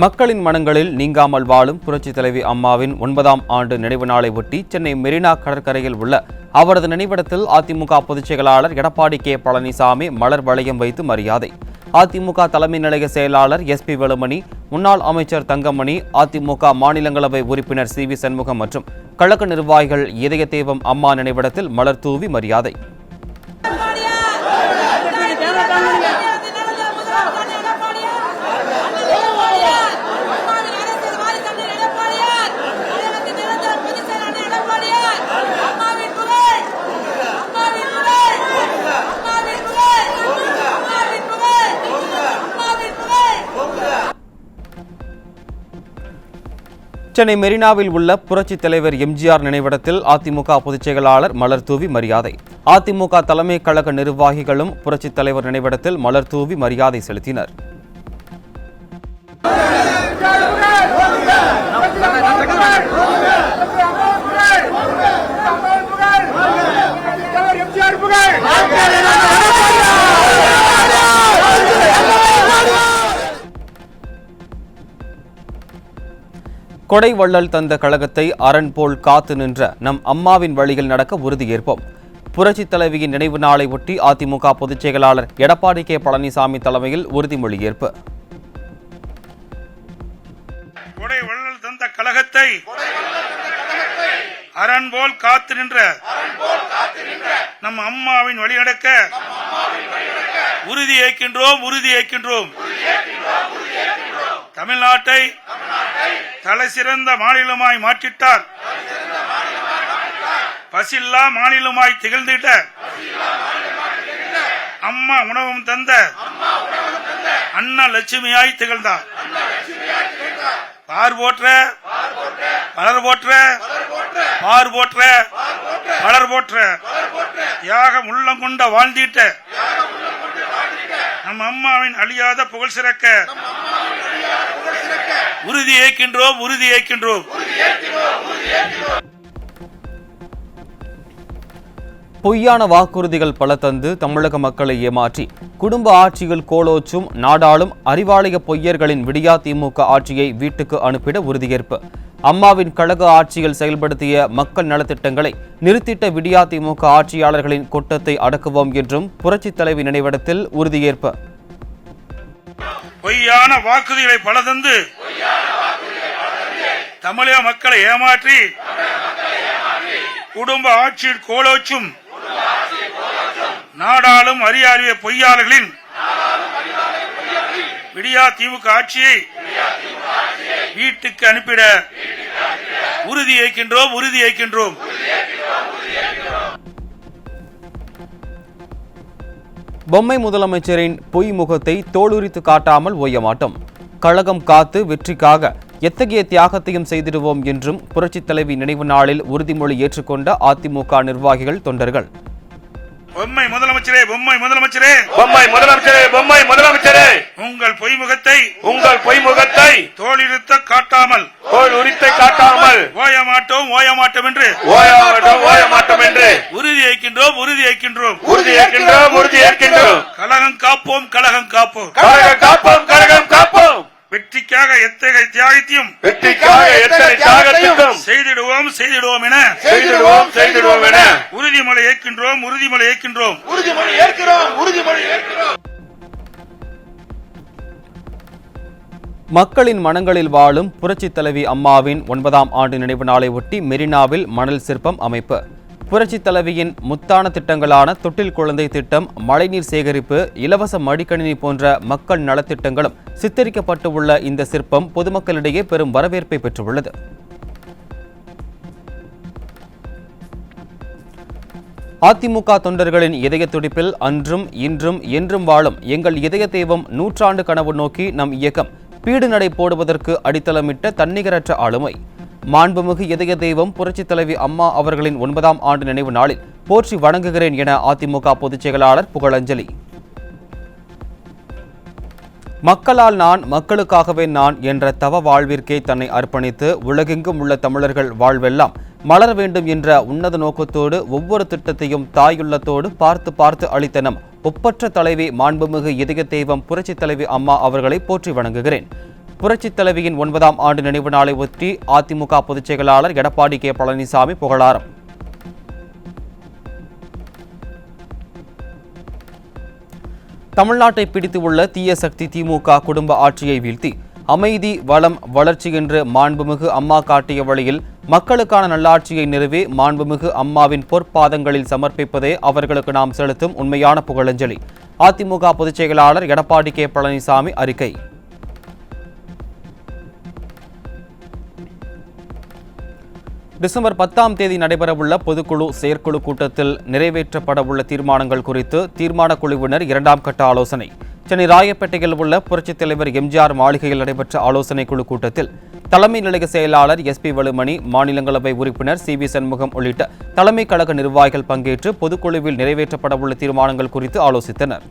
மக்களின் மனங்களில் நீங்காமல் வாழும் புரட்சித் தலைவி அம்மாவின் 9ஆம் ஆண்டு நினைவு நாளை ஒட்டி சென்னை மெரினா கடற்கரையில் உள்ள அவரது நினைவிடத்தில் அதிமுக பொதுச் செயலாளர் எடப்பாடி கே பழனிசாமி மலர் வளையம் வைத்து மரியாதை. அதிமுக தலைமை நிலைய செயலாளர் SP வேலுமணி, முன்னாள் அமைச்சர் தங்கமணி, அதிமுக மாநிலங்களவை உறுப்பினர் CV சண்முகம் மற்றும் கழக நிர்வாகிகள் இதய தெய்வம் அம்மா நினைவிடத்தில் மலர் தூவி மரியாதை. சென்னை மெரினாவில் உள்ள புரட்சித் தலைவர் MGR நினைவிடத்தில் அதிமுக பொதுச் செயலாளர் மலர் தூவி மரியாதை. அதிமுக தலைமை கழக நிர்வாகிகளும் புரட்சித் தலைவர் நினைவிடத்தில் மலர் தூவி மரியாதை செலுத்தினர். கொடை வள்ளல் தந்த கழகத்தை அரண் போல் காத்து நின்ற நம் அம்மாவின் வழியில் நடக்க உறுதியேற்போம். புரட்சித் தலைவியின் நினைவு நாளை ஒட்டி அதிமுக பொதுச் செயலாளர் எடப்பாடி கே பழனிசாமி தலைமையில் உறுதிமொழி ஏற்பு. கொடை வள்ளல் தந்த கழகத்தை அரண் போல் காத்து நின்ற நம் அம்மாவின் வழி நடக்க உறுதியேற்கின்றோம். தமிழ்நாட்டை தலை சிறந்த மாநிலமாய் மாற்றிட்டார். பசில்லா மாநிலமாய் திகழ்ந்திட்ட அம்மா உணவும் தந்த அண்ணா லட்சுமியாய் திகழ்ந்தார். பார் போற்ற பலர் போற்ற, பார் போற்ற பலர் போற்ற, தியாகம் உள்ளம் கொண்ட வாழ்ந்திட்ட நம் அம்மாவின் அழியாத புகழ் சிறக்க உறுதியேற்கின்றோம். பொய்யான வாக்குறுதிகள் பல தந்து தமிழக மக்களை ஏமாற்றி குடும்ப ஆட்சியில் கோலோச்சும் நாடாளும் அறிவாலய பொய்யர்களின் விடியா திமுக ஆட்சியை வீட்டுக்கு அனுப்பிட உறுதியேற்பு. அம்மாவின் கழக ஆட்சியில் செயல்படுத்திய மக்கள் நலத்திட்டங்களை நிறுத்திட்ட விடியா திமுக ஆட்சியாளர்களின் கொட்டத்தை அடக்குவோம் என்றும் புரட்சித் தலைவி நினைவிடத்தில் உறுதியேற்பு. பொய்யான வாக்குறுதிகளை பல தந்து தமிழக மக்களை ஏமாற்றி குடும்ப ஆட்சியில் கோலோச்சும் நாடாளும் அறியாரிய பொய்யாளர்களின் விடியா திமுக ஆட்சியை வீட்டுக்கு அனுப்பிட உறுதியேற்கின்றோம். பொம்மை முதலமைச்சரின் பொய் முகத்தை தோலுரித்து காட்டாமல் ஓய மாட்டோம். கழகம் காத்து வெற்றிக்காக எத்தகைய தியாகத்தையும் செய்திடுவோம் என்றும் புரட்சித் தலைவி நினைவு நாளில் உறுதிமொழி ஏற்றுக்கொண்ட அதிமுக நிர்வாகிகள், தொண்டர்கள். பொம்மை முதலமைச்சரே உங்கள் பொய்முகத்தை தோலுரித்து காட்டாமல் ஓய மாட்டோம் என்று உறுதியேற்கின்றோம். கழகம் காப்போம். வெற்றிக்காக எத்தகைய தியாகத்தையும் செய்திடுவோம் என உறுதிமொழி ஏற்கின்றோம். மக்களின் மனங்களில் வாழும் புரட்சித் தலைவி அம்மாவின் 9ஆம் ஆண்டு நினைவு நாளை ஒட்டி மெரினாவில் மணல் சிற்பம் அமைப்பு. புரட்சித் தலைவியின் முத்தான திட்டங்களான தொட்டில் குழந்தை திட்டம், மழைநீர் சேகரிப்பு, இலவச மடிக்கணினி போன்ற மக்கள் நலத்திட்டங்களும் சித்தரிக்கப்பட்டு உள்ள இந்த சிற்பம் பொதுமக்களிடையே பெரும் வரவேற்பை பெற்றுள்ளது. அதிமுக தொண்டர்களின் இதய துடிப்பில் அன்றும் இன்றும் என்றும் வாழும் எங்கள் இதய தெய்வம் நூற்றாண்டு கனவு நோக்கி நம் இயக்கம் பீடு நடை போடுவதற்கு அடித்தளமிட்ட தன்னிகரற்ற ஆளுமை. மாண்புமிகு இதய தெய்வம் புரட்சித் தலைவி அம்மா அவர்களின் 9ஆம் ஆண்டு நினைவு நாளில் போற்றி வணங்குகிறேன் என அதிமுக பொதுச் செயலாளர் புகழஞ்சலி. மக்களால் நான், மக்களுக்காகவே நான் என்ற தவ வாழ்விற்கே தன்னை அர்ப்பணித்து உலகெங்கும் உள்ள தமிழர்கள் வாழ்வெல்லாம் மலர வேண்டும் என்ற உன்னத நோக்கத்தோடு ஒவ்வொரு திட்டத்தையும் தாயுள்ளத்தோடு பார்த்து அளித்த நம் ஒப்பற்ற தலைவி மாண்புமிகு இதய தெய்வம் புரட்சித் தலைவி அம்மா அவர்களை போற்றி வணங்குகிறேன். புரட்சித் தலைவியின் 9ஆம் ஆண்டு நினைவு நாளை ஒட்டி அதிமுக பொதுச் செயலாளர் எடப்பாடி கே பழனிசாமி புகழாரம். தமிழ்நாட்டை பிடித்துள்ள தீய சக்தி திமுக குடும்ப ஆட்சியை வீழ்த்தி அமைதி, வளம், வளர்ச்சி என்று மாண்புமிகு அம்மா காட்டிய வழியில் மக்களுக்கான நல்லாட்சியை நிறுவி மாண்புமிகு அம்மாவின் பொற்பாதங்களில் சமர்ப்பிப்பதே அவர்களுக்கு நாம் செலுத்தும் உண்மையான புகழஞ்சலி. அதிமுக பொதுச் செயலாளர் எடப்பாடி கே பழனிசாமி அறிக்கை. டிசம்பர் 10ஆம் தேதி நடைபெறவுள்ள பொதுக்குழு செயற்குழு கூட்டத்தில் நிறைவேற்றப்படவுள்ள தீர்மானங்கள் குறித்து தீர்மானக் குழுவினர் 2ஆம் கட்ட ஆலோசனை. சென்னை ராயப்பேட்டையில் உள்ள புரட்சித் தலைவர் எம்ஜிஆர் மாளிகையில் நடைபெற்ற ஆலோசனைக் குழு கூட்டத்தில் தலைமை நிலைய செயலாளர் SP வலுமணி, மாநிலங்களவை உறுப்பினர் CV சண்முகம் உள்ளிட்ட தலைமை கழக நிர்வாகிகள் பங்கேற்று பொதுக்குழுவில் நிறைவேற்றப்படவுள்ள தீர்மானங்கள் குறித்து ஆலோசித்தனர்.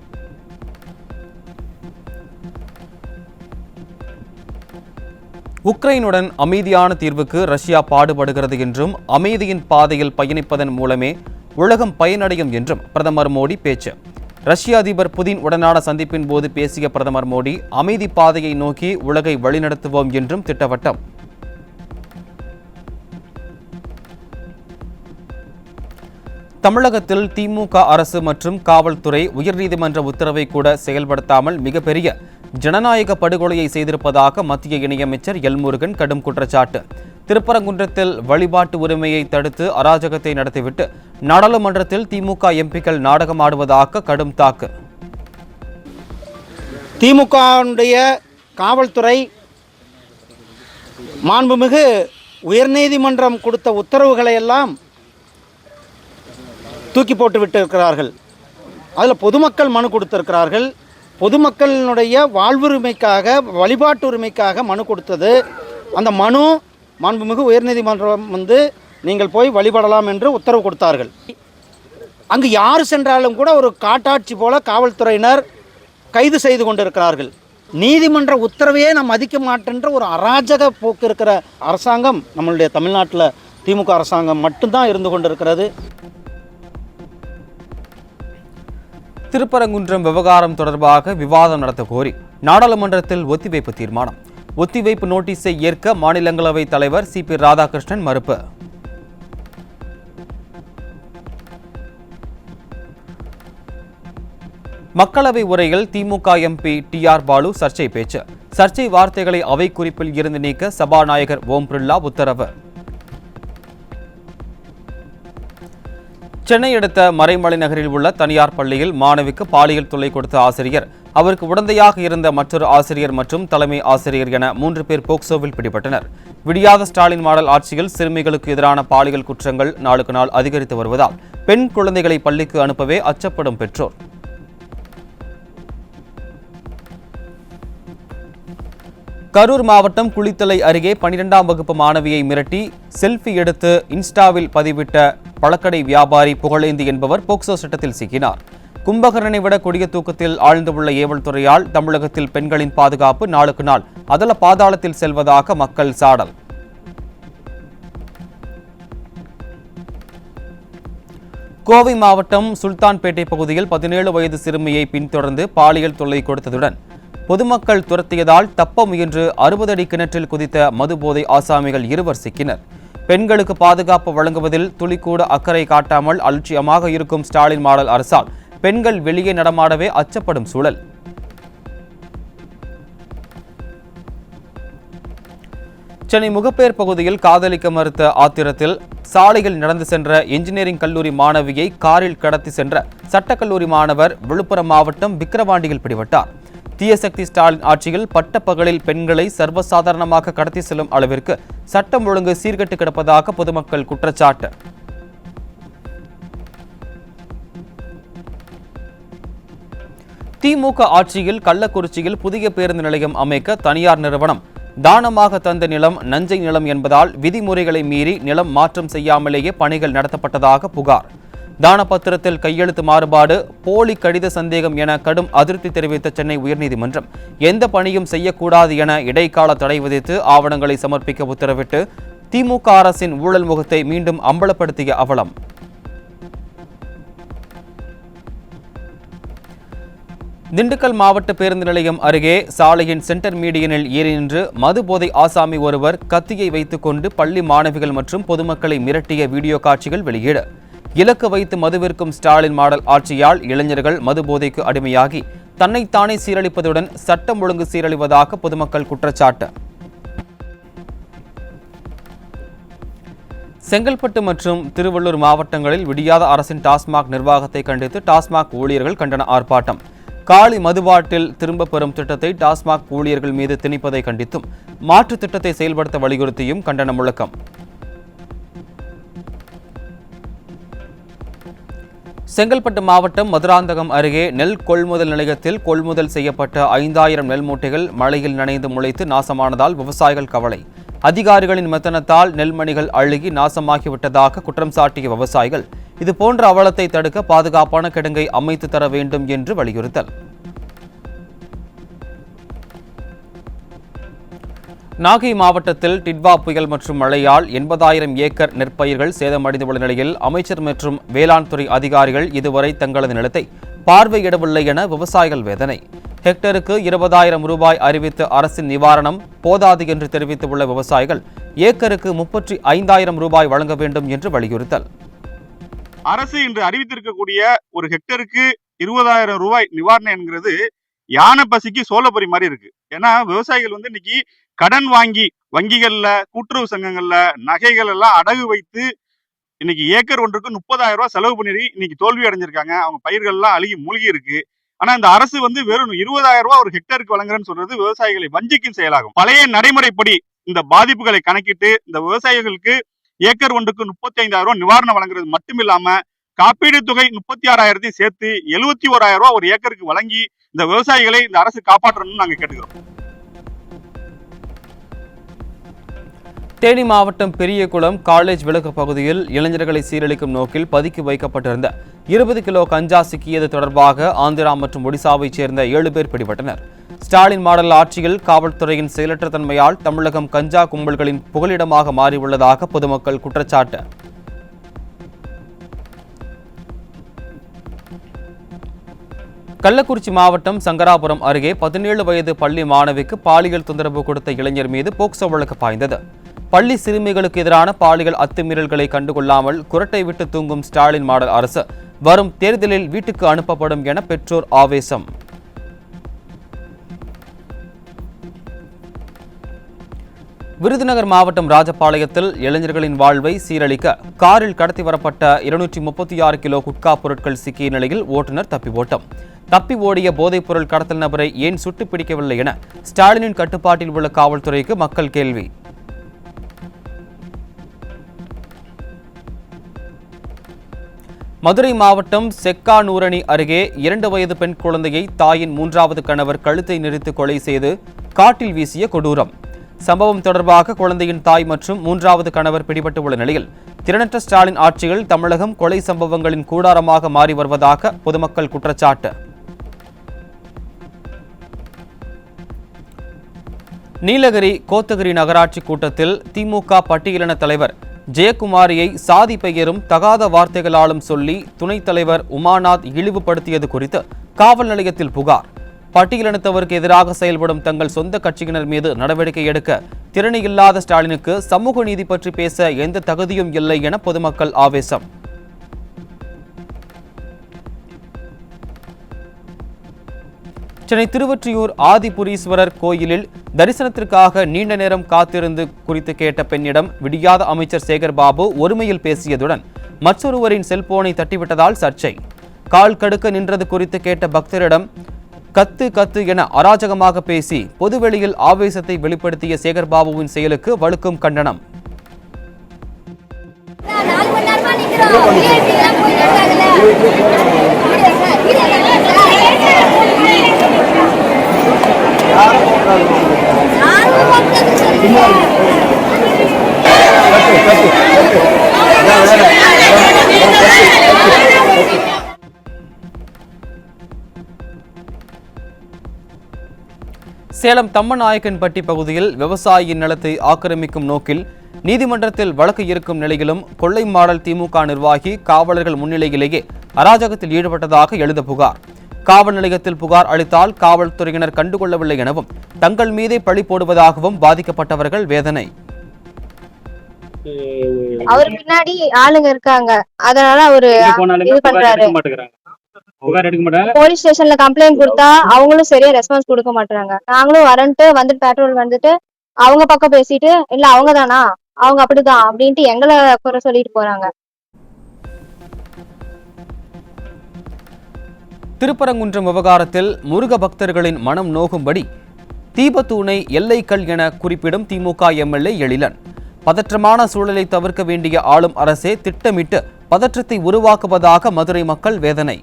உக்ரைனுடன் அமைதியான தீர்வுக்கு ரஷ்யா பாடுபடுகிறது என்றும் அமைதியின் பாதையில் பயணிப்பதன் மூலமே உலகம் பயனடையும் என்றும் பிரதமர் மோடி பேச்சு. ரஷ்ய அதிபர் புதின் உடனான சந்திப்பின் போது பேசிய பிரதமர் மோடி அமைதி பாதையை நோக்கி உலகை வழிநடத்துவோம் என்றும் திட்டவட்டம். தமிழகத்தில் திமுக அரசு மற்றும் காவல்துறை உயர்நீதிமன்ற உத்தரவை கூட செயல்படுத்தாமல் மிகப்பெரிய ஜனநாயக படுகொலையை செய்திருப்பதாக மத்திய இணையமைச்சர் எல் முருகன் கடும் குற்றச்சாட்டு. திருப்பரங்குன்றத்தில் வழிபாட்டு உரிமையை தடுத்து அராஜகத்தை நடத்திவிட்டு நாடாளுமன்றத்தில் திமுக எம்பிக்கள் நாடகமாடுவதாக கடும் தாக்கு. திமுகவுடைய காவல்துறை மாண்புமிகு உயர்நீதிமன்றம் கொடுத்த உத்தரவுகளை எல்லாம் தூக்கி போட்டு விட்டு இருக்கிறார்கள். அதில் பொதுமக்கள் மனு கொடுத்திருக்கிறார்கள். பொதுமக்களினுடைய வாழ்வுரிமைக்காக, வழிபாட்டு உரிமைக்காக மனு கொடுத்தது. அந்த மனு மாண்புமிகு உயர்நீதிமன்றம் நீங்கள் போய் வழிபடலாம் என்று உத்தரவு கொடுத்தார்கள். அங்கு யார் சென்றாலும் கூட ஒரு காட்டாட்சி போல காவல்துறையினர் கைது செய்து கொண்டிருக்கிறார்கள். நீதிமன்ற உத்தரவையே நாம் மதிக்க மாட்டேன்ற ஒரு அராஜக போக்கு இருக்கிற அரசாங்கம் நம்மளுடைய தமிழ்நாட்டில் திமுக அரசாங்கம் மட்டும்தான் இருந்து கொண்டிருக்கிறது. திருப்பரங்குன்றம் விவகாரம் தொடர்பாக விவாதம் நடத்த கோரி நாடாளுமன்றத்தில் ஒத்திவைப்பு தீர்மானம். ஒத்திவைப்பு நோட்டீஸை ஏற்க மாநிலங்களவை தலைவர் CP ராதாகிருஷ்ணன் மறுப்பு. மக்களவை உரையில் திமுக MP TR பாலு சர்ச்சை பேச்சு. சர்ச்சை வார்த்தைகளை அவை குறிப்பில் இருந்து நீக்க சபாநாயகர் ஓம் பிர்லா உத்தரவு. சென்னை அடுத்த மறைமலை நகரில் உள்ள தனியார் பள்ளியில் மாணவிக்கு பாலியல் தொல்லை கொடுத்த ஆசிரியர், அவருக்கு உடந்தையாக இருந்த மற்றொரு ஆசிரியர் மற்றும் தலைமை ஆசிரியர் என 3 பேர் போக்சோவில் பிடிபட்டனர். விடியாத ஸ்டாலின் மாடல் ஆட்சியில் சிறுமிகளுக்கு எதிரான பாலியல் குற்றங்கள் நாளுக்கு நாள் அதிகரித்து வருவதால் பெண் குழந்தைகளை பள்ளிக்கு அனுப்பவே அச்சப்படும் பெற்றோர். கரூர் மாவட்டம் குளித்தலை அருகே 12ஆம் வகுப்பு மாணவியை மிரட்டி செல்ஃபி எடுத்து இன்ஸ்டாவில் பதிவிட்ட பழக்கடை வியாபாரி புகழேந்தி என்பவர் போக்சோ சட்டத்தில் சிக்கினார். கும்பகரனை விட கொடிய தூக்கத்தில் ஆழ்ந்துள்ள ஏவல் துறையால் தமிழகத்தில் பெண்களின் பாதுகாப்பு நாளுக்கு நாள் அதல பாதாளத்தில் செல்வதாக மக்கள் சாடல். கோவை மாவட்டம் சுல்தான்பேட்டை பகுதியில் 17 வயது சிறுமியை பின்தொடர்ந்து பாலியல் தொல்லை கொடுத்ததுடன் பொதுமக்கள் துரத்தியதால் தப்ப முயன்று 60 அடி கிணற்றில் குதித்த மதுபோதை ஆசாமிகள் 2 சிக்கினர். பெண்களுக்கு பாதுகாப்பு வழங்குவதில் துளிக்கூட அக்கறை காட்டாமல் அலட்சியமாக இருக்கும் ஸ்டாலின் மாடல் அரசால் பெண்கள் வெளியே நடமாடவே அச்சப்படும் சூழல். சென்னை முகப்பேர் பகுதியில் காதலிக்க மறுத்த ஆத்திரத்தில் சாலையில் நடந்து சென்ற என்ஜினியரிங் கல்லூரி மாணவியை காரில் கடத்தி சென்ற சட்டக்கல்லூரி மாணவர் விழுப்புரம் மாவட்டம் விக்கிரவாண்டியில் பிடிபட்டார். தீயசக்தி ஸ்டாலின் ஆட்சியில் பட்டப்பகலில் பெண்களை சர்வசாதாரணமாக கடத்தி செல்லும் அளவிற்கு சட்டம் ஒழுங்கு சீர்கெட்டு கிடப்பதாக பொதுமக்கள் குற்றச்சாட்டு. திமுக ஆட்சியில் கள்ளக்குறிச்சியில் புதிய பேருந்து நிலையம் அமைக்க தனியார் நிறுவனம் தானமாக தந்த நிலம் நஞ்சை நிலம் என்பதால் விதிமுறைகளை மீறி நிலம் மாற்றம் செய்யாமலேயே பணிகள் நடத்தப்பட்டதாக புகார். தானப்பத்திரத்தில் கையெழுத்து மாறுபாடு, போலி கடித சந்தேகம் என கடும் அதிருப்தி தெரிவித்த சென்னை உயர்நீதிமன்றம் எந்த பணியும் செய்யக்கூடாது என இடைக்கால தடை விதித்து ஆவணங்களை சமர்ப்பிக்க உத்தரவிட்டு திமுக அரசின் ஊழல் முகத்தை மீண்டும் அம்பலப்படுத்திய அவலம். திண்டுக்கல் மாவட்ட பேருந்து நிலையம் அருகே சாலையின் சென்டர் மீடியனில் ஏறி நின்று மது போதை ஆசாமி ஒருவர் கத்தியை வைத்துக் கொண்டு பள்ளி மாணவிகள் மற்றும் பொதுமக்களை மிரட்டிய வீடியோ காட்சிகள் வெளியீடு. இலக்கு வைத்து மது விற்கும் ஸ்டாலின் மாடல் ஆட்சியால் இளைஞர்கள் மது போதைக்கு அடிமையாகி தன்னைத்தானே சீரழிப்பதுடன் சட்டம் ஒழுங்கு சீரழிவதாக பொதுமக்கள் குற்றச்சாட்டு. செங்கல்பட்டு மற்றும் திருவள்ளூர் மாவட்டங்களில் விடியாத அரசின் டாஸ்மாக் நிர்வாகத்தை கண்டித்து டாஸ்மாக் ஊழியர்கள் கண்டன ஆர்ப்பாட்டம். காலி மதுபாட்டில் திரும்ப பெறும் திட்டத்தை டாஸ்மாக் ஊழியர்கள் மீது திணிப்பதை கண்டித்தும் மாற்று திட்டத்தை செயல்படுத்த வலியுறுத்தியும் கண்டன முழக்கம். செங்கல்பட்டு மாவட்டம் மதுராந்தகம் அருகே நெல் கொள்முதல் நிலையத்தில் கொள்முதல் செய்யப்பட்ட 5000 நெல் மூட்டைகள் மழையில் நனைந்து முளைத்து நாசமானதால் விவசாயிகள் கவலை. அதிகாரிகளின் மெத்தனத்தால் நெல்மணிகள் அழுகி நாசமாகிவிட்டதாக குற்றம் சாட்டிய விவசாயிகள் இதுபோன்ற அவலத்தை தடுக்க பாதுகாப்பான கிடங்கை அமைத்து தர வேண்டும் என்று வலியுறுத்தல். நாகை மாவட்டத்தில் டிட்வா புயல் மற்றும் மழையால் 80,000 ஏக்கர் நெற்பயிர்கள் சேதமடைந்துள்ள நிலையில் அமைச்சர் மற்றும் வேளாண் துறை அதிகாரிகள் இதுவரை தங்களது நிலத்தை பார்வையிடவில்லை என விவசாயிகள் வேதனை. ஹெக்டருக்கு 20,000 ரூபாய் அறிவித்த அரசின் நிவாரணம் போதாது என்று தெரிவித்துள்ள விவசாயிகள் ஏக்கருக்கு 35,000 ரூபாய் வழங்க வேண்டும் என்று வலியுறுத்தல். அரசு இன்று அறிவித்திருக்கக்கூடிய ஒரு ஹெக்டருக்கு 20,000 ரூபாய் நிவாரணம் என்கிறது யானை பசிக்கு சோளப்பொரி மாதிரி இருக்கு. ஏன்னா விவசாயிகள் இன்னைக்கு கடன் வாங்கி வங்கிகள்ல கூட்டுறவு சங்கங்கள்ல நகைகள் எல்லாம் அடகு வைத்து இன்னைக்கு ஏக்கர் ஒன்றுக்கு 30,000 ரூபாய் செலவு பண்ணி இன்னைக்கு தோல்வி அடைஞ்சிருக்காங்க. அவங்க பயிர்கள் எல்லாம் அழுகி மூழ்கி இருக்கு. ஆனா இந்த அரசு வெறும் 20,000 ரூபாய் ஒரு ஹெக்டருக்கு வழங்குறேன்னு சொல்றது விவசாயிகளை வஞ்சிக்கும் செயலாகும். பழைய நடைமுறைப்படி இந்த பாதிப்புகளை கணக்கிட்டு இந்த விவசாயிகளுக்கு ஏக்கர் ஒன்றுக்கு 35,000 ரூபாய் நிவாரணம் வழங்குறது மட்டும் இல்லாம காப்பீடு தொகை 36,000 சேர்த்து 71,000 ரூபாய் ஒரு ஏக்கருக்கு வழங்கி இந்த விவசாயிகளை இந்த அரசு காப்பாற்றணும்னு நாங்க கேட்டுக்கிறோம். தேனி மாவட்டம் பெரியகுளம் காலேஜ் விலக்கு பகுதியில் இளைஞர்களை சீரழிக்கும் நோக்கில் பதுக்கி வைக்கப்பட்டிருந்த 20 கிலோ கஞ்சா சிக்கியது தொடர்பாக ஆந்திரா மற்றும் ஒடிசாவைச் சேர்ந்த 7 பேர் பிடிபட்டனர். ஸ்டாலின் மாடல் ஆட்சியில் காவல்துறையின் செயலற்ற தன்மையால் தமிழகம் கஞ்சா கும்பல்களின் புகலிடமாக மாறியுள்ளதாக பொதுமக்கள் குற்றச்சாட்டு. கள்ளக்குறிச்சி மாவட்டம் சங்கராபுரம் அருகே 17 வயது பள்ளி மாணவிக்கு பாலியல் தொந்தரவு கொடுத்த இளைஞர் மீது போக்சோ வழக்கு பாய்ந்தது. பள்ளி சிறுமிகளுக்கு எதிரான பாலியல் அத்துமீறல்களை கண்டுகொள்ளாமல் குரட்டை விட்டு தூங்கும் ஸ்டாலின் மாடல் அரசு வரும் தேர்தலில் வீட்டுக்கு அனுப்பப்படும் என பெற்றோர் ஆவேசம். விருதுநகர் மாவட்டம் ராஜபாளையத்தில் இளைஞர்களின் வாழ்வை சீரழிக்க காரில் கடத்தி வரப்பட்ட 236 கிலோ குட்கா பொருட்கள் சிக்கிய நிலையில் ஓட்டுநர் தப்பி ஓட்டம். தப்பி ஓடிய போதைப் பொருள் கடத்தல் நபரை ஏன் சுட்டு பிடிக்கவில்லை என ஸ்டாலினின் கட்டுப்பாட்டில் உள்ள காவல்துறைக்கு மக்கள் கேள்வி. மதுரை மாவட்டம் செக்கானூரணி அருகே 2 வயது பெண் குழந்தையை தாயின் 3வது கணவர் கழுத்தை நெரித்து கொலை செய்து காட்டில் வீசிய கொடூரம். சம்பவம் தொடர்பாக குழந்தையின் தாய் மற்றும் 3வது கணவர் பிடிபட்டுள்ள நிலையில் திறனற்ற ஸ்டாலின் ஆட்சியில் தமிழகம் கொலை சம்பவங்களின் கூடாரமாக மாறி வருவதாக பொதுமக்கள் குற்றச்சாட்டு. நீலகிரி கோத்தகிரி நகராட்சி கூட்டத்தில் திமுக பட்டியலின தலைவர் ஜெயக்குமாரியை சாதி பெயரும் தகாத வார்த்தைகளாலும் சொல்லி துணைத் தலைவர் உமாநாத் இழிவுபடுத்தியது குறித்து காவல் நிலையத்தில் புகார். பட்டியலினத்தவருக்கு எதிராக செயல்படும் தங்கள் சொந்த கட்சியினர் மீது நடவடிக்கை எடுக்க திறனில்லாத ஸ்டாலினுக்கு சமூக நீதி பற்றி பேச எந்த தகுதியும் இல்லை என பொதுமக்கள் ஆவேசம். சென்னை திருவொற்றியூர் ஆதிபுரீஸ்வரர் கோயிலில் தரிசனத்திற்காக நீண்ட நேரம் காத்திருந்து குறித்து கேட்ட பெண்ணிடம் விடியாத அமைச்சர் சேகர்பாபு ஒருமையில் பேசியதுடன் மற்றொருவரின் செல்போனை தட்டிவிட்டதால் சர்ச்சை. கால் கடுக்க நின்றது குறித்து கேட்ட பக்தரிடம் கத்து கத்து என அராஜகமாக பேசி பொதுவெளியில் ஆவேசத்தை வெளிப்படுத்திய சேகர்பாபுவின் செயலுக்கு வலுக்கும் கண்டனம். சேலம் தம்மநாயக்கன்பட்டி பகுதியில் விவசாயியின் நிலத்தை ஆக்கிரமிக்கும் நோக்கில் நீதிமன்றத்தில் வழக்கு இருக்கும் நிலையிலும் கொள்ளை மாடல் திமுக நிர்வாகி காவலர்கள் முன்னிலையிலேயே அராஜகத்தில் ஈடுபட்டதாக எழுந்த புகார். காவல் நிலையத்தில் புகார் அளித்தால் காவல்துறையினர் கண்டுகொள்ளவில்லை எனவும் தங்கள் மீதே பழி போடுவதாகவும் பாதிக்கப்பட்டவர்கள் வேதனை. அவரு பின்னாடி ஆளுங்க இருக்காங்க, அதனால அவரு இது பண்றாரு. போலீஸ் ஸ்டேஷன்ல கம்ப்ளைண்ட் கொடுத்தா அவங்களும் சரியா ரெஸ்பான்ஸ் கொடுக்க மாட்டாங்க. நாங்களும் வந்துட்டு பெட்ரோல் வந்துட்டு அவங்க பக்கம் பேசிட்டு இல்ல அவங்க தானா அவங்க அப்படிதான் அப்படின்ட்டு எங்களை குறை சொல்லிட்டு போறாங்க. திருப்பரங்குன்றம் விவகாரத்தில் முருக பக்தர்களின் மனம் நோகும்படி தீபத்தூணை எல்லைக்கல் என குறிப்பிடும் திமுக எம்எல்ஏ எழிலன். பதற்றமான சூழலை தவிர்க்க வேண்டிய ஆளும் அரசே திட்டமிட்டு பதற்றத்தை உருவாக்குவதாக மதுரை மக்கள் வேதனை.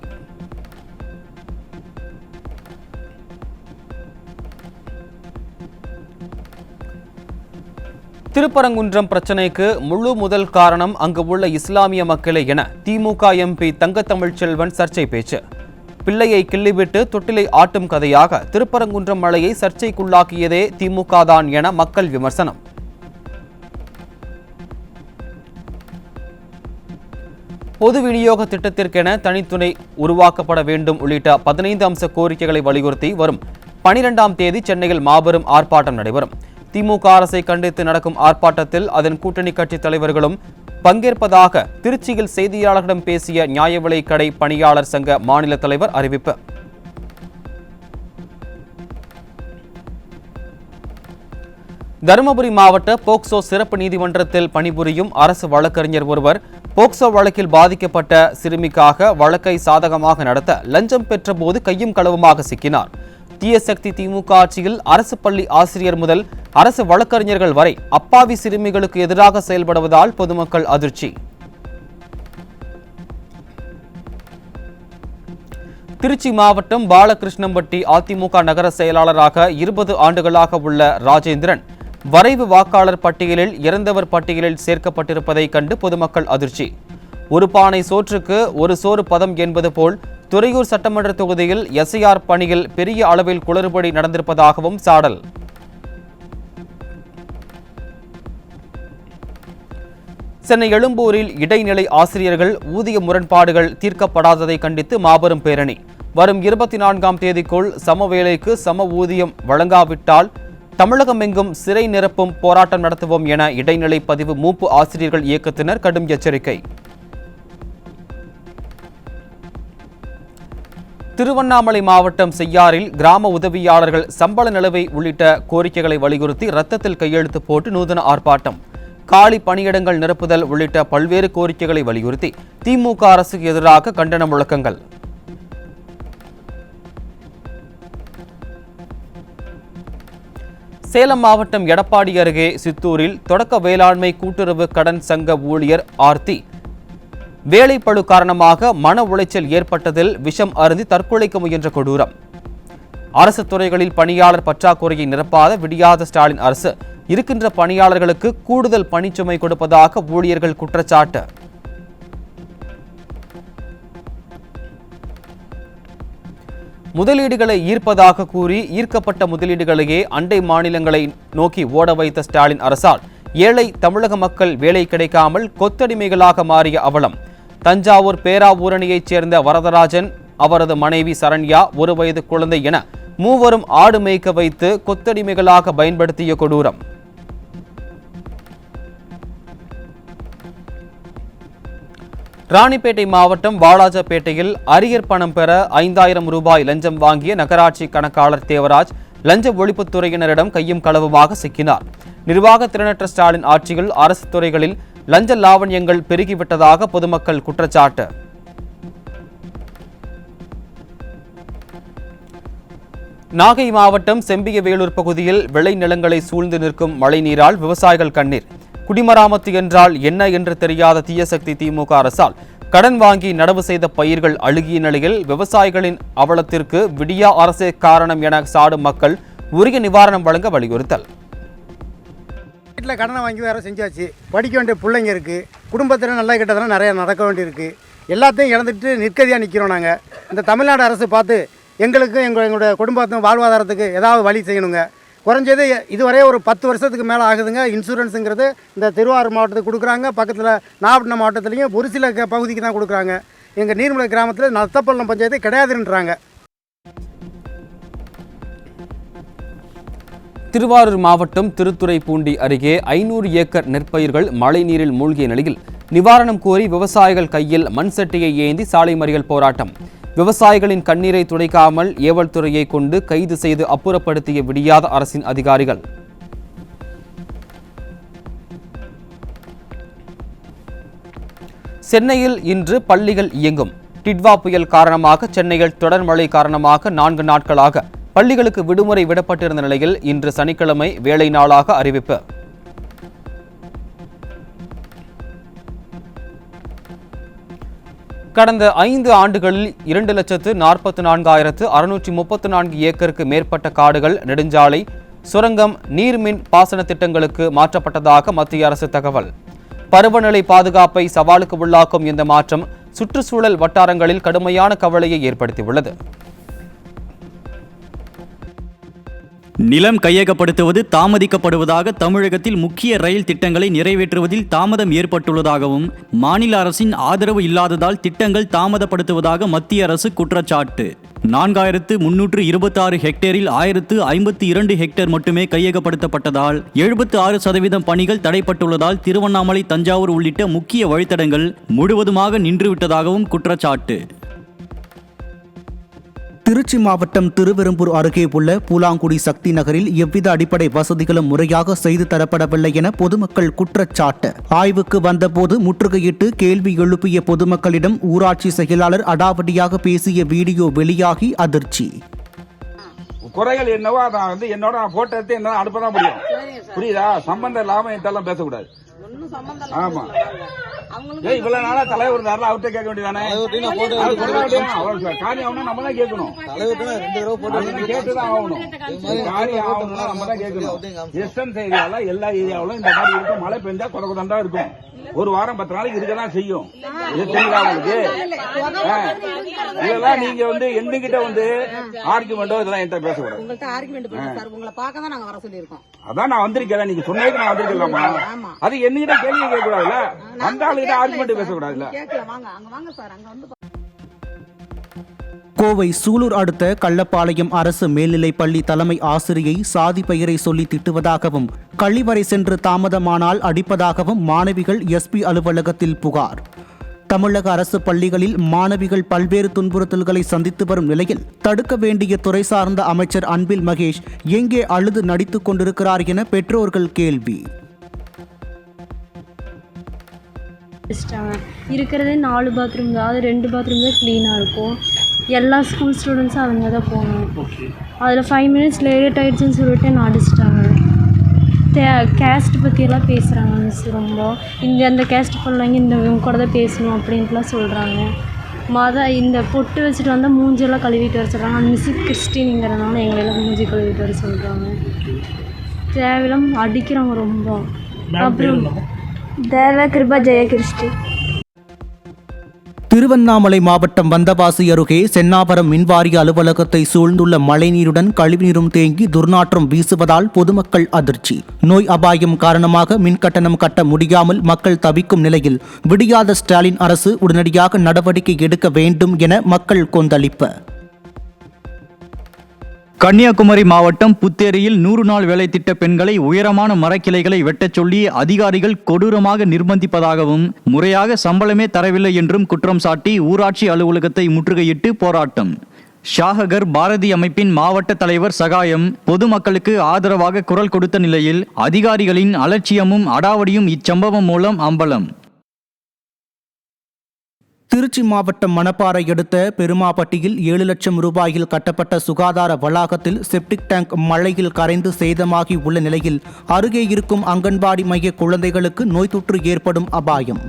திருப்பரங்குன்றம் பிரச்சினைக்கு முழு முதல் காரணம் அங்கு உள்ள இஸ்லாமிய மக்களே என திமுக எம்பி தங்கத்தமிழ்ச்செல்வன் சர்ச்சை பேச்சு. பிள்ளையை கிள்ளிவிட்டு தொட்டிலை ஆட்டும் கதையாக திருப்பரங்குன்றம் மலையை சர்ச்சைக்குள்ளாக்கியதே திமுக தான் என மக்கள் விமர்சனம். பொது விநியோக திட்டத்திற்கென தனித்துணை உருவாக்கப்பட வேண்டும் உள்ளிட்ட 15 அம்ச கோரிக்கைகளை வலியுறுத்தி வரும் 12ஆம் தேதி சென்னையில் மாபெரும் ஆர்ப்பாட்டம் நடைபெறும். திமுக அரசை கண்டித்து நடக்கும் ஆர்ப்பாட்டத்தில் அதன் கூட்டணி கட்சி தலைவர்களும் பங்கேற்பதாக திருச்சியில் செய்தியாளர்களிடம் பேசிய நியாய விலைக் கடை பணியாளர் சங்க மாநில தலைவர் அறிவிப்பு. தருமபுரி மாவட்ட போக்சோ சிறப்பு நீதிமன்றத்தில் பணிபுரியும் அரசு வழக்கறிஞர் ஒருவர் போக்சோ வழக்கில் பாதிக்கப்பட்ட சிறுமிக்காக வழக்கை சாதகமாக நடத்த லஞ்சம் பெற்றபோது கையும் களவுமாக சிக்கினார். தீய சக்தி திமுக ஆட்சியில் அரசு பள்ளி ஆசிரியர் முதல் அரசு வழக்கறிஞர்கள் வரை அப்பாவி சிறுமிகளுக்கு எதிராக செயல்படுவதால் பொதுமக்கள் அதிர்ச்சி. திருச்சி மாவட்டம் பாலகிருஷ்ணம்பட்டி அதிமுக நகர செயலாளராக 20 ஆண்டுகளாக உள்ள ராஜேந்திரன் வரைவு வாக்காளர் பட்டியலில் இறந்தவர் பட்டியலில் சேர்க்கப்பட்டிருப்பதை கண்டு பொதுமக்கள் அதிர்ச்சி. ஒரு பானை சோற்றுக்கு ஒரு சோறு பதம் என்பது போல் துறையூர் சட்டமன்ற தொகுதியில் எஸ்ஐஆர் பணியில் பெரிய அளவில் குளறுபடி நடந்திருப்பதாகவும் சாடல். சென்னை எழும்பூரில் இடைநிலை ஆசிரியர்கள் ஊதிய முரண்பாடுகள் தீர்க்கப்படாததை கண்டித்து மாபெரும் பேரணி. வரும் 24ஆம் தேதிக்குள் சம வேலைக்கு சம ஊதியம் வழங்காவிட்டால் தமிழகமெங்கும் சிறை நிரப்பும் போராட்டம் நடத்துவோம் என இடைநிலை பதிவு மூப்பு ஆசிரியர்கள் இயக்கத்தினர் கடும் எச்சரிக்கை. திருவண்ணாமலை மாவட்டம் செய்யாறில் கிராம உதவியாளர்கள் சம்பள நிலுவை உள்ளிட்ட கோரிக்கைகளை வலியுறுத்தி ரத்தத்தில் கையெழுத்து போட்டு நூதன ஆர்ப்பாட்டம். காலி பணியிடங்கள் நிரப்புதல் உள்ளிட்ட பல்வேறு கோரிக்கைகளை வலியுறுத்தி திமுக அரசுக்கு எதிராக கண்டன முழக்கங்கள். சேலம் மாவட்டம் எடப்பாடி அருகே சித்தூரில் தொடக்க வேளாண்மை கூட்டுறவு கடன் சங்க ஊழியர் ஆர்த்தி வேலைப்பளு காரணமாக மன உளைச்சல் ஏற்பட்டதில் விஷம் அருந்தி தற்கொலைக்கு முயன்ற கொடூரம். அரசு துறைகளில் பணியாளர் பற்றாக்குறையை நிரப்பாத விடியாத ஸ்டாலின் அரசு இருக்கின்ற பணியாளர்களுக்கு கூடுதல் பணிச்சுமை கொடுப்பதாக ஊழியர்கள் குற்றச்சாட்டு. முதலீடுகளை ஈர்ப்பதாக கூறி ஈர்க்கப்பட்ட முதலீடுகளையே அண்டை மாநிலங்களை நோக்கி ஓட வைத்த ஸ்டாலின் அரசால் ஏழை தமிழக மக்கள் வேலை கிடைக்காமல் கொத்தடிமைகளாக மாறிய அவலம். தஞ்சாவூர் பேராவூரணியைச் சேர்ந்த வரதராஜன், அவரது மனைவி சரண்யா, 1 வயது குழந்தை என மூவரும் ஆடு மேய்க்க வைத்து கொத்தடிமைகளாக பயன்படுத்திய கொடூரம். ராணிப்பேட்டை மாவட்டம் வாலாஜாபேட்டையில் அரியர் பணம் பெற 5000 ரூபாய் லஞ்சம் வாங்கிய நகராட்சி கணக்காளர் தேவராஜ் லஞ்ச ஒழிப்புத்துறையினரிடம் கையும் களவுமாக சிக்கினார். நிர்வாக திறனற்ற ஸ்டாலின் ஆட்சியில் அரசு துறைகளில் லஞ்ச லாவண்யங்கள் பெருகிவிட்டதாக பொதுமக்கள் குற்றச்சாட்டு. நாகை மாவட்டம் செம்பியவேலூர் பகுதியில் விளைநிலங்களை சூழ்ந்து நிற்கும் மழைநீரால் விவசாயிகள் கண்ணீர். குடிமராமத்து என்றால் என்ன என்று தெரியாத தீயசக்தி திமுக அரசால் கடன் வாங்கி நடவு செய்த பயிர்கள் அழுகிய நிலையில் விவசாயிகளின் அவலத்திற்கு விடியா அரசே காரணம் என சாடும் மக்கள் உரிய நிவாரணம் வழங்க வலியுறுத்தல். வீட்டில் கடனை வாங்கி வேறு செஞ்சாச்சு, படிக்க வேண்டிய பிள்ளைங்க இருக்குது, குடும்பத்தில் நல்லா கிட்டதெல்லாம் நிறையா நடக்க வேண்டியிருக்கு. எல்லாத்தையும் இழந்துட்டு நிற்கதியாக நிற்கிறோம். நாங்கள் இந்த தமிழ்நாடு அரசு பார்த்து எங்களுக்கும் எங்களுடைய குடும்பத்துக்கும் வாழ்வாதாரத்துக்கு ஏதாவது வழி செய்யணுங்க. குறைஞ்சது இதுவரை ஒரு 10 வருஷத்துக்கு மேலே ஆகுதுங்க. இன்சூரன்ஸுங்கிறது இந்த திருவாரூர் மாவட்டத்துக்கு கொடுக்குறாங்க, பக்கத்தில் நாகப்பட்டினம் மாவட்டத்துலேயும் ஒரு சில பகுதிக்கு தான் கொடுக்குறாங்க. எங்கள் நீர்மலை கிராமத்தில் நத்தப்பள்ளம் பஞ்சாயத்து கிடையாதுன்றாங்க. திருவாரூர் மாவட்டம் திருத்துறைப்பூண்டி அருகே 500 ஏக்கர் நெற்பயிர்கள் மழைநீரில் மூழ்கிய நிலையில் நிவாரணம் கோரி விவசாயிகள் கையில் மண் சட்டியை ஏந்தி சாலை மறியல் போராட்டம். விவசாயிகளின் கண்ணீரை துடைக்காமல் ஏவல் துறையை கொண்டு கைது செய்து அப்புறப்படுத்திய விடியாத அரசின் அதிகாரிகள். சென்னையில் இன்று பள்ளிகள் இயங்கும். டிட்வா புயல் காரணமாக சென்னையில் தொடர் மழை காரணமாக 4 நாட்களாக பள்ளிகளுக்கு விடுமுறை விடப்பட்டிருந்த நிலையில் இன்று சனிக்கிழமை வேலை நாளாக அறிவிப்பு. கடந்த 5 ஆண்டுகளில் 2,44,634 ஏக்கருக்கு மேற்பட்ட காடுகள், நெடுஞ்சாலை, சுரங்கம், நீர்மின் பாசன திட்டங்களுக்கு மாற்றப்பட்டதாக மத்திய அரசு தகவல். பருவநிலை பாதுகாப்பை சவாலுக்கு உள்ளாக்கும் இந்த மாற்றம் சுற்றுச்சூழல் வட்டாரங்களில் கடுமையான கவலையை ஏற்படுத்தியுள்ளது. நிலம் கையகப்படுத்துவது தாமதிக்கப்படுவதாக தமிழகத்தில் முக்கிய ரயில் திட்டங்களை நிறைவேற்றுவதில் தாமதம் ஏற்பட்டுள்ளதாகவும், மாநில அரசின் ஆதரவு இல்லாததால் திட்டங்கள் தாமதப்படுத்துவதாக மத்திய அரசு குற்றச்சாட்டு. 4326 ஹெக்டேரில் 1052 ஹெக்டேர் மட்டுமே கையகப்படுத்தப்பட்டதால் 76% பணிகள் தடைப்பட்டுள்ளதால் திருவண்ணாமலை, தஞ்சாவூர் உள்ளிட்ட முக்கிய வழித்தடங்கள் முழுவதுமாக நின்றுவிட்டதாகவும் குற்றச்சாட்டு. திருச்சி மாவட்டம் திருவெரும்பூர் அருகே உள்ள பூலாங்குடி சக்தி நகரில் எவ்வித அடிப்படை வசதிகளும் முறையாக செய்து தரப்படவில்லை என பொதுமக்கள் குற்றச்சாட்டு. ஆய்வுக்கு வந்தபோது முற்றுகையிட்டு கேள்வி எழுப்பிய பொதுமக்களிடம் ஊராட்சி செயலாளர் அடாவடியாக பேசிய வீடியோ வெளியாகி அதிர்ச்சி. குறைகள் என்னவோ அதை என்னோட போட்டோ எடுத்து என்ன அனுப்பதான் முடியும். புரியுதா? சம்பந்தம் இல்லாம இதெல்லாம் பேசக்கூடாது. ஆமா, இவ்வளவு நாளா தலைவர் இருந்தாரு, அவர்கிட்ட கேட்க வேண்டியதானே? காரியம் ஆகணும், நம்ம தான் கேட்கணும். கேட்டுதான் ஆகணும். காரியம் ஆகணும்னா நம்ம தான் கேட்கணும். வெஸ்டர்ன் ஏரியால எல்லா ஏரியாவிலும் இந்த மாதிரி இருக்கும். மழை பெஞ்சா குறைதான் தான் இருக்கும். ஒரு வாரம் 10 நாளைக்கு இருக்கதான் செய்யும். இது தெரியுதா உங்களுக்கு? இதெல்லாம் நீங்க எங்ககிட்ட ஆர்குமெண்டோ இதெல்லாம் என்கிட்ட பேசக்கூடாது. அதான் நான் வந்திருக்கேன். நீங்க சொன்னதுக்கு நான் வந்திருக்கலாமா? அது என்னகிட்ட கேள்வி கேட்க கூடாதுல்ல, அந்த ஆளுகிட்ட ஆர்குமெண்ட் பேசக்கூடாதுல்ல. கோவை சூலூர் அடுத்த கள்ளப்பாளையம் அரசு மேல்நிலைப் பள்ளி தலைமை ஆசிரியை சாதி பெயரை சொல்லி திட்டுவதாகவும், கழிவறை சென்று தாமதமானால் அடிப்பதாகவும் மாணவிகள் எஸ்பி அலுவலகத்தில் புகார். தமிழக அரசு பள்ளிகளில் மாணவிகள் பல்வேறு துன்புறுத்தல்களை சந்தித்து வரும் நிலையில் தடுக்க வேண்டிய துறை சார்ந்த அமைச்சர் அன்பில் மகேஷ் எங்கே அழுது நடித்துக் கொண்டிருக்கிறார் என பெற்றோர்கள் கேள்வி. இருக்கிறதே 4 பாத்ரூம் தான், அது 2 பாத்ரூம் தான் க்ளீனாக இருக்கும். எல்லா ஸ்கூல் ஸ்டூடெண்ட்ஸும் அவங்க தான் போகணும். அதில் 5 மினிட்ஸ் லேட் ஆகிடுச்சுன்னு சொல்லிட்டு நான் அடிச்சிட்டாங்க. கேஸ்ட் பற்றியெல்லாம் பேசுகிறாங்க மிஸ். ரொம்ப அந்த கேஸ்ட் பிள்ளைங்க இவங்க கூட தான் பேசணும் அப்படின்ட்டுலாம் சொல்கிறாங்க. இந்த பொட்டு வச்சுட்டு வந்தால் மூஞ்செல்லாம் கழுவிட்டு வர சொல்கிறாங்க. அந்த மிஸ்ஸு கிறிஸ்டின்ங்கிறதுனால எங்களெல்லாம் மூஞ்சி கழுவிட்டு வர சொல்கிறாங்க. தேவையில்லாம் அடிக்கிறாங்க ரொம்ப. அப்புறம் தேவ கிருபா ஜெய கிறிஸ்டி. திருவண்ணாமலை மாவட்டம் வந்தவாசி அருகே சென்னாபுரம் மின்வாரிய அலுவலகத்தை சூழ்ந்துள்ள மழைநீருடன் கழிவுநீரும் தேங்கி துர்நாற்றம் வீசுவதால் பொதுமக்கள் அதிர்ச்சி. நோய் அபாயம் காரணமாக மின்கட்டணம் கட்ட முடியாமல் மக்கள் தவிக்கும் நிலையில் விடியாத ஸ்டாலின் அரசு உடனடியாக நடவடிக்கை எடுக்க வேண்டும் என மக்கள் கொந்தளிப்பு. கன்னியாகுமரி மாவட்டம் புத்தேரியில் 100 நாள் வேலை திட்ட பெண்களை உயரமான மரக்கிளைகளை வெட்டச் சொல்லி அதிகாரிகள் கொடூரமாக நிர்பந்திப்பதாகவும், முறையாக சம்பளமே தரவில்லை என்றும் குற்றம் சாட்டி ஊராட்சி அலுவலகத்தை முற்றுகையிட்டு போராட்டம். ஷாஹகர் பாரதி அமைப்பின் மாவட்ட தலைவர் சகாயம் பொதுமக்களுக்கு ஆதரவாக குரல் கொடுத்த நிலையில் அதிகாரிகளின் அலட்சியமும் அடாவடியும் இச்சம்பவம் மூலம் அம்பலம். திருச்சி மாவட்டம் மணப்பாறை அடுத்த பெருமாப்பட்டியில் 7 லட்சம் ரூபாயில் கட்டப்பட்ட சுகாதார வளாகத்தில் செப்டிக் டேங்க் மழையில் கரைந்து சேதமாகி உள்ள நிலையில் அருகே இருக்கும் அங்கன்வாடி மைய குழந்தைகளுக்கு நோய் தொற்று ஏற்படும் அபாயம்.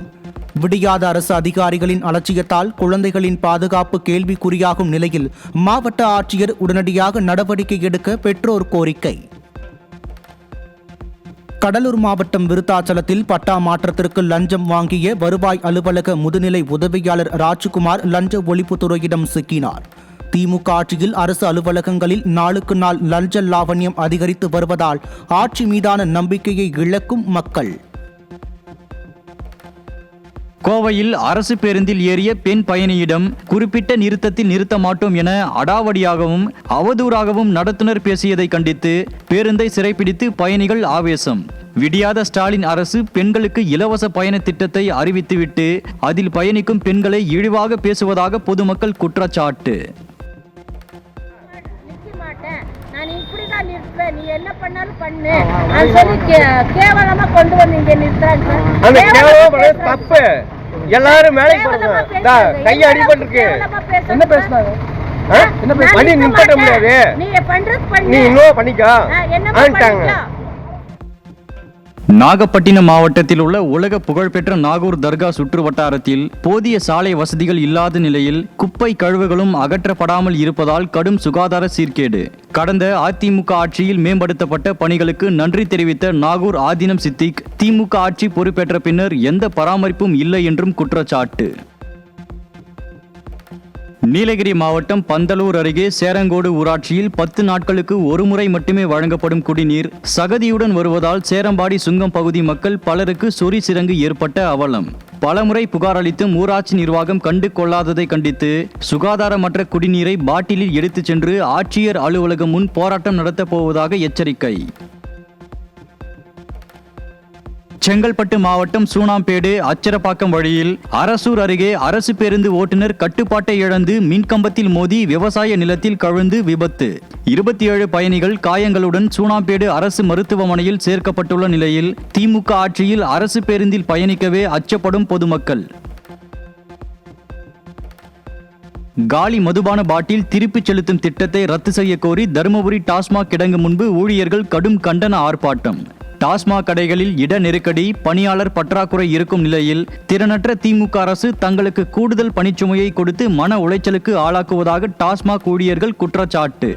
விடியாத அரசு அதிகாரிகளின் அலட்சியத்தால் குழந்தைகளின் பாதுகாப்பு கேள்விக்குறியாகும் நிலையில் மாவட்ட ஆட்சியர் உடனடியாக நடவடிக்கை எடுக்க பெற்றோர் கோரிக்கை. கடலூர் மாவட்டம் விருத்தாச்சலத்தில் பட்டா மாற்றத்திற்கு லஞ்சம் வாங்கிய வருவாய் அலுவலக முதுநிலை உதவியாளர் ராஜ்குமார் லஞ்ச ஒழிப்புத்துறையிடம் சிக்கினார். திமுக ஆட்சியில் அரசு அலுவலகங்களில் நாளுக்கு நாள் லஞ்ச லாவண்யம் அதிகரித்து வருவதால் ஆட்சி மீதான நம்பிக்கையை இழக்கும் மக்கள். கோவையில் அரசு பேருந்தில் ஏறிய பெண் பயணியிடம் குறிப்பிட்ட நிறுத்தத்தில் நிறுத்த மாட்டோம் என அடாவடியாகவும் அவதூறாகவும் நடத்துனர் பேசியதை கண்டித்து பேருந்தை சிறைப்பிடித்து பயணிகள் ஆவேசம். விடியாத ஸ்டாலின் அரசு பெண்களுக்கு இலவச பயண திட்டத்தை அறிவித்துவிட்டு அதில் பயணிக்கும் பெண்களை இழிவாக பேசுவதாக பொதுமக்கள் குற்றச்சாட்டு. நான் இப்படிதான் நிறுத்துவேன், நீ என்ன பண்ணாலும் பண்ணு அது சொல்லி கேவலமா கொண்டு வந்து இங்க நிறுத்துறாங்க. தப்பு. எல்லாரும் மேலே கையை அடிபட்டிருக்கு. என்ன பேசுனாங்க? நீ பண்றது பண்ணு, நீ இன்னும் பண்ணிக்கோ. நாகப்பட்டினம் மாவட்டத்தில் உள்ள உலக புகழ்பெற்ற நாகூர் தர்கா சுற்று வட்டாரத்தில் போதிய சாலை வசதிகள் இல்லாத நிலையில் குப்பை கழிவுகளும் அகற்றப்படாமல் இருப்பதால் கடும் சுகாதார சீர்கேடு. கடந்த அதிமுக ஆட்சியில் மேம்படுத்தப்பட்ட பணிகளுக்கு நன்றி தெரிவித்த நாகூர் ஆதீனம் சித்திக் திமுக ஆட்சி பொறுப்பேற்ற பின்னர் எந்த பராமரிப்பும் இல்லை என்றும் குற்றச்சாட்டு. நீலகிரி மாவட்டம் பந்தலூர் அருகே சேரங்கோடு ஊராட்சியில் 10 நாட்களுக்கு ஒருமுறை மட்டுமே வழங்கப்படும் குடிநீர் சகதியுடன் வருவதால் சேரம்பாடி சுங்கம் பகுதி மக்கள் பலருக்கு சொறி சிரங்கு ஏற்பட்ட அவலம். பலமுறை புகார் அளித்தும் ஊராட்சி நிர்வாகம் கண்டு கொள்ளாததை கண்டித்து சுகாதாரமற்ற குடிநீரை பாட்டிலில் எடுத்துச் சென்று ஆட்சியர் அலுவலகம் முன் போராட்டம் நடத்தப் போவதாக எச்சரிக்கை. செங்கல்பட்டு மாவட்டம் சூனாம்பேடு அச்சரப்பாக்கம் வழியில் அரசூர் அருகே அரசு பேருந்து ஓட்டுநர் கட்டுப்பாட்டை இழந்து மின்கம்பத்தில் மோதி விவசாய நிலத்தில் கவிழ்ந்து விபத்து. 27 பயணிகள் காயங்களுடன் சூனாம்பேடு அரசு மருத்துவமனையில் சேர்க்கப்பட்டுள்ள நிலையில் திமுக ஆட்சியில் அரசு பேருந்தில் பயணிக்கவே அச்சப்படும் பொதுமக்கள். காலி மதுபான பாட்டில் திருப்பிச் செலுத்தும் திட்டத்தை ரத்து செய்ய கோரி தருமபுரி டாஸ்மாக் கிடங்கு முன்பு ஊழியர்கள் கடும் கண்டன ஆர்ப்பாட்டம். டாஸ்மாக் கடைகளில் இட நெருக்கடி, பணியாளர் பற்றாக்குறை இருக்கும் நிலையில் திறனற்ற திமுக அரசு தங்களுக்கு கூடுதல் பணிச்சுமையை கொடுத்து மன உளைச்சலுக்கு ஆளாக்குவதாக டாஸ்மாக் ஊழியர்கள் குற்றச்சாட்டு.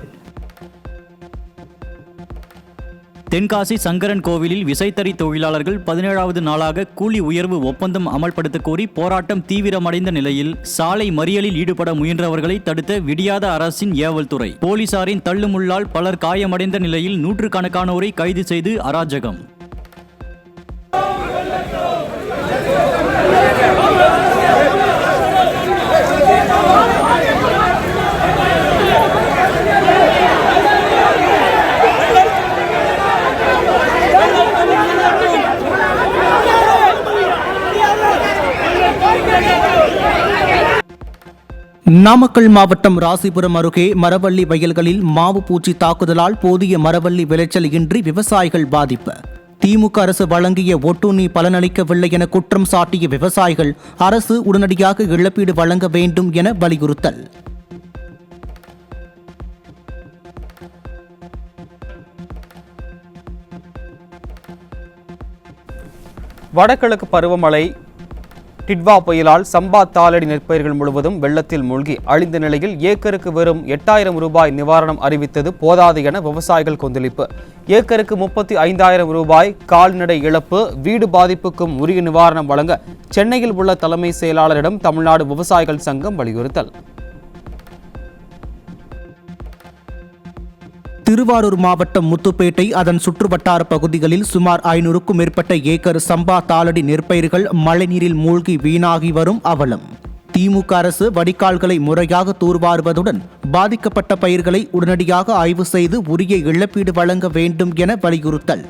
தென்காசி சங்கரன் கோவிலில் விசைத்தறி தொழிலாளர்கள் 17வது நாளாக கூலி உயர்வு ஒப்பந்தம் அமல்படுத்த கோரி போராட்டம் தீவிரமடைந்த நிலையில் சாலை மறியலில் ஈடுபட முயன்றவர்களை தடுத்த விடியாத அரசின் ஏவல் துறை. போலீசாரின் தள்ளுமுள்ளால் பலர் காயமடைந்த நிலையில் நூற்றுக்கணக்கானோரை கைது செய்து அராஜகம். நாமக்கல் மாவட்டம் ராசிபுரம் அருகே மரவள்ளி வயல்களில் மாவு பூச்சி தாக்குதலால் போதிய மரவள்ளி விளைச்சல் இன்றி விவசாயிகள் பாதிப்பு. திமுக அரசு வழங்கிய ஒட்டுண்ணி பலனளிக்கவில்லை என குற்றம் சாட்டிய விவசாயிகள் அரசு உடனடியாக இழப்பீடு வழங்க வேண்டும் என வலியுறுத்தல். வடகிழக்கு பருவமழை டிட்வா புயலால் சம்பா தாளடி நெற்பயிர்கள் முழுவதும் வெள்ளத்தில் மூழ்கி அழிந்த நிலையில் ஏக்கருக்கு வெறும் 8000 ரூபாய் நிவாரணம் அறிவித்தது போதாது என விவசாயிகள் கொந்தளிப்பு. ஏக்கருக்கு 35,000 ரூபாய் கால்நடை இழப்பு, வீடு பாதிப்புக்கும் உரிய நிவாரணம் வழங்க சென்னையில் உள்ள தலைமை செயலாளரிடம் தமிழ்நாடு விவசாயிகள் சங்கம் வலியுறுத்தல். திருவாரூர் மாவட்டம் முத்துப்பேட்டை அதன் சுற்றுவட்டார பகுதிகளில் சுமார் 500க்கும் மேற்பட்ட ஏக்கர் சம்பா தாளடி நெற்பயிர்கள் மழைநீரில் மூழ்கி வீணாகி வரும் அவலம். திமுக அரசு வடிகால்களை முறையாக தூர்வாருவதுடன் பாதிக்கப்பட்ட பயிர்களை உடனடியாக ஆய்வு செய்து உரிய இழப்பீடு வழங்க வேண்டும் என வலியுறுத்தல்.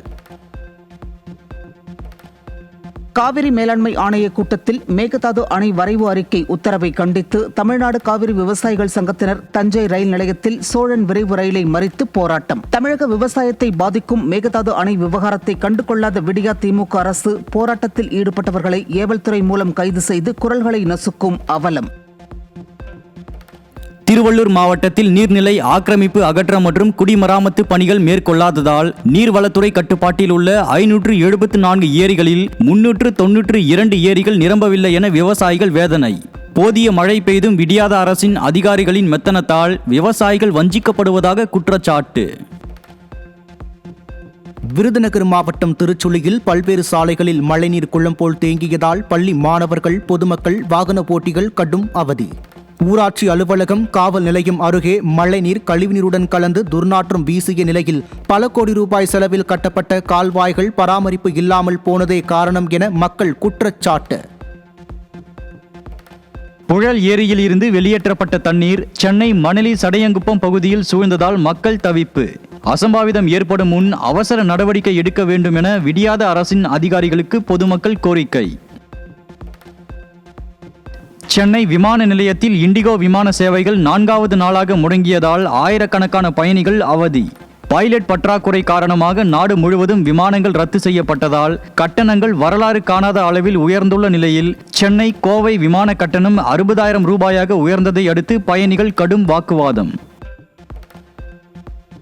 காவிரி மேலாண்மை ஆணைய கூட்டத்தில் மேகதாது அணை வரைவு அறிக்கை உத்தரவை கண்டித்து தமிழ்நாடு காவிரி விவசாயிகள் சங்கத்தினர் தஞ்சை ரயில் நிலையத்தில் சோழன் விரைவு ரயிலை மறித்து போராட்டம். தமிழக விவசாயத்தை பாதிக்கும் மேகதாது அணை விவகாரத்தை கண்டுகொள்ளாத விடியா திமுக அரசு போராட்டத்தில் ஈடுபட்டவர்களை ஏவல்துறை மூலம் கைது செய்து குரல்களை நசுக்கும் அவலம். திருவள்ளூர் மாவட்டத்தில் நீர்நிலை ஆக்கிரமிப்பு அகற்றம் மற்றும் குடிமராமத்து பணிகள் மேற்கொள்ளாததால் நீர்வளத்துறை கட்டுப்பாட்டில் உள்ள 574 ஏரிகளில் 392 ஏரிகள் நிரம்பவில்லை என விவசாயிகள் வேதனை. போதிய மழை பெய்தும் விடியாத அரசின் அதிகாரிகளின் மெத்தனத்தால் விவசாயிகள் வஞ்சிக்கப்படுவதாக குற்றச்சாட்டு. விருதுநகர் மாவட்டம் திருச்சுழியில் பல்வேறு சாலைகளில் மழைநீர் குளம் போல் தேங்கியதால் பள்ளி மாணவர்கள், பொதுமக்கள், வாகன போட்டிகள் கடும் அவதி. ஊராட்சி அலுவலகம், காவல் நிலையம் அருகே மழைநீர் கழிவுநீருடன் கலந்து துர்நாற்றம் வீசிய நிலையில் பல கோடி ரூபாய் செலவில் கட்டப்பட்ட கால்வாய்கள் பராமரிப்பு இல்லாமல் போனதே காரணம் என மக்கள் குற்றச்சாட்டு. புழல் ஏரியில் இருந்து வெளியேற்றப்பட்ட தண்ணீர் சென்னை மணலி சடையங்குப்பம் பகுதியில் சூழ்ந்ததால் மக்கள் தவிப்பு. அசம்பாவிதம் ஏற்படும் முன் அவசர நடவடிக்கை எடுக்க வேண்டும் என விடியாத அரசின் அதிகாரிகளுக்கு பொதுமக்கள் கோரிக்கை. சென்னை விமான நிலையத்தில் இண்டிகோ விமான சேவைகள் 4வது நாளாக முடங்கியதால் ஆயிரக்கணக்கான பயணிகள் அவதி. பைலட் பற்றாக்குறை காரணமாக நாடு முழுவதும் விமானங்கள் ரத்து செய்யப்பட்டதால் கட்டணங்கள் வரலாறு காணாத அளவில் உயர்ந்துள்ள நிலையில் சென்னை கோவை விமான கட்டணம் 60,000 ரூபாயாக உயர்ந்ததை அடுத்து பயணிகள் கடும் வாக்குவாதம்.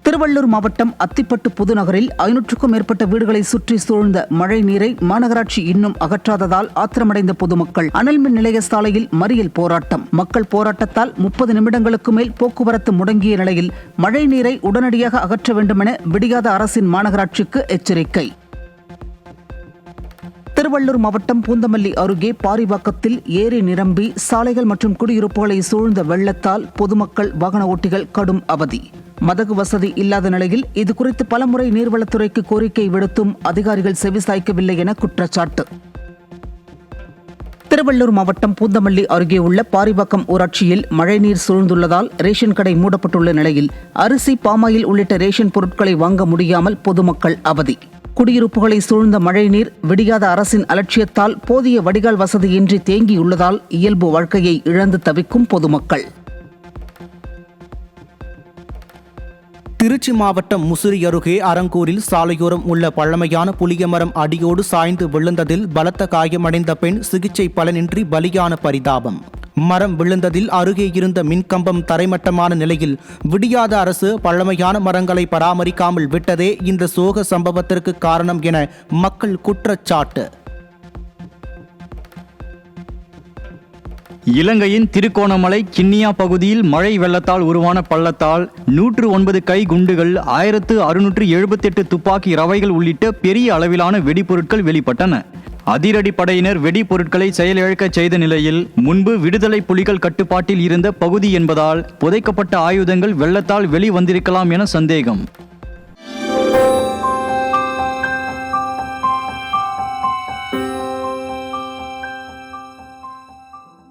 திருவள்ளூர் மாவட்டம் அத்திப்பட்டு புதுநகரில் 500க்கும் மேற்பட்ட வீடுகளை சுற்றி சூழ்ந்த மழை நீரை மாநகராட்சி இன்னும் அகற்றாததால் ஆத்திரமடைந்த பொதுமக்கள் அனல்மின் நிலைய சாலையில் மறியல் போராட்டம். மக்கள் போராட்டத்தால் 30 நிமிடங்களுக்கு மேல் போக்குவரத்து முடங்கிய நிலையில் மழை நீரை உடனடியாக அகற்ற வேண்டுமென விடியாத அரசின் மாநகராட்சிக்கு எச்சரிக்கை. திருவள்ளூர் மாவட்டம் பூந்தமல்லி அருகே பாரிவாக்கத்தில் ஏரி நிரம்பி சாலைகள் மற்றும் குடியிருப்புகளை சூழ்ந்த வெள்ளத்தால் பொதுமக்கள் வாகன ஓட்டிகள் கடும் அவதி. மதகு வசதி இல்லாத நிலையில் இதுகுறித்து பலமுறை நீர்வளத்துறைக்கு கோரிக்கை விடுத்தும் அதிகாரிகள் செவிசாய்க்கவில்லை என குற்றச்சாட்டு. திருவள்ளூர் மாவட்டம் பூந்தமல்லி அருகே உள்ள பாரிவாக்கம் ஊராட்சியில் மழைநீர் சூழ்ந்துள்ளதால் ரேஷன் கடை மூடப்பட்டுள்ள நிலையில் அரிசி, பாமாயில் உள்ளிட்ட ரேஷன் பொருட்களை வாங்க முடியாமல் பொதுமக்கள் அவதி. குடியிருப்புகளை சூழ்ந்த மழைநீர் விடியாத அரசின் அலட்சியத்தால் போதிய வடிகால் வசதியின்றி தேங்கியுள்ளதால் இயல்பு வாழ்க்கையை இழந்து தவிக்கும் பொதுமக்கள். திருச்சி மாவட்டம் முசிறி அருகே அரங்கூரில் சாலையோரம் உள்ள பழமையான புளியமரம் அடியோடு சாய்ந்து விழுந்ததில் பலத்த காயமடைந்த பெண் சிகிச்சை பலனின்றி பலியான பரிதாபம். மரம் விழுந்ததில் அருகே இருந்த மின்கம்பம் தரைமட்டமான நிலையில் விடியாத அரசு பழமையான மரங்களை பராமரிக்காமல் விட்டதே இந்த சோக சம்பவத்திற்கு காரணம் என மக்கள் குற்றச்சாட்டு. இலங்கையின் திருகோணமலை கிண்ணியா பகுதியில் மழை வெள்ளத்தால் உருவான பள்ளத்தால் 109 கை குண்டுகள், 1678 துப்பாக்கி ரவைகள் உள்ளிட்ட பெரிய அளவிலான வெடிபொருட்கள் வெளிப்பட்டன. அதிரடி படையினர் வெடிபொருட்களை செயலிழக்கச் செய்த நிலையில் முன்பு விடுதலை புலிகள் கட்டுப்பாட்டில் இருந்த பகுதி என்பதால் புதைக்கப்பட்ட ஆயுதங்கள் வெள்ளத்தால் வெளிவந்திருக்கலாம் என சந்தேகம்.